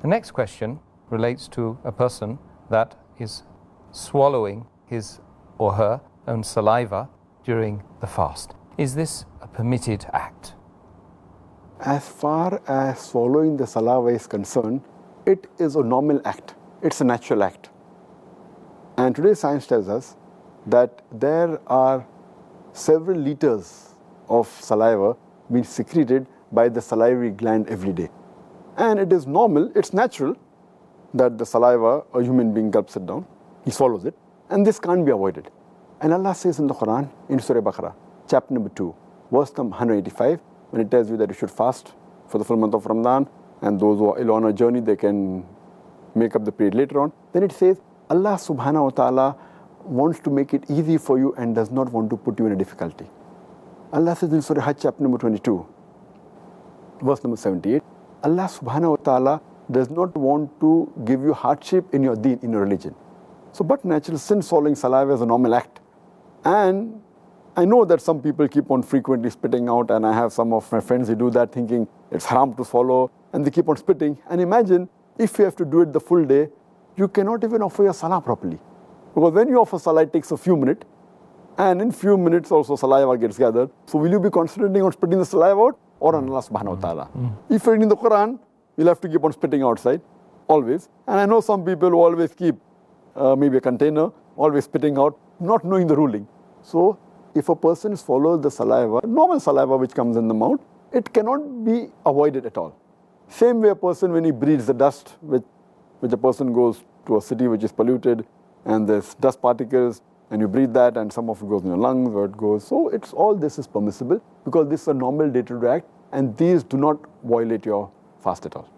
The next question relates to a person that is swallowing his or her own saliva during the fast. Is this a permitted act? As far as swallowing the saliva is concerned, it is a normal act. It's a natural act. And today science tells us that there are several liters of saliva being secreted by the salivary gland every day. And it is normal, it's natural that the saliva, a human being gulps it down, he swallows it, and this can't be avoided. And Allah says in the Quran, in Surah Baqarah, chapter number 2, verse number 185, when it tells you that you should fast for the full month of Ramadan, and those who are ill on a journey, they can make up the period later on. Then it says, Allah subhanahu wa ta'ala wants to make it easy for you and does not want to put you in a difficulty. Allah says in Surah Hajj, chapter number 22, verse number 78, Allah subhanahu wa ta'ala does not want to give you hardship in your deen, in your religion. So, but natural, since swallowing saliva is a normal act, and I know that some people keep on frequently spitting out, and I have some of my friends who do that thinking it's haram to swallow, and they keep on spitting. And imagine if you have to do it the full day, you cannot even offer your salah properly. Because when you offer salah, it takes a few minutes, and in few minutes also saliva gets gathered. So will you be concentrating on spitting the saliva out or on Allah subhanahu wa ta'ala? If you're reading the Quran, you'll have to keep on spitting outside, always. And I know some people who always keep maybe a container, always spitting out, not knowing the ruling. So if a person swallows the saliva, normal saliva which comes in the mouth, it cannot be avoided at all. Same way a person, when he breathes the dust, which a person goes to a city which is polluted, and there's dust particles, and you breathe that, and some of it goes in your lungs, or it goes. So it's all this is permissible, because this is a normal day-to-day act, and these do not violate your fast at all.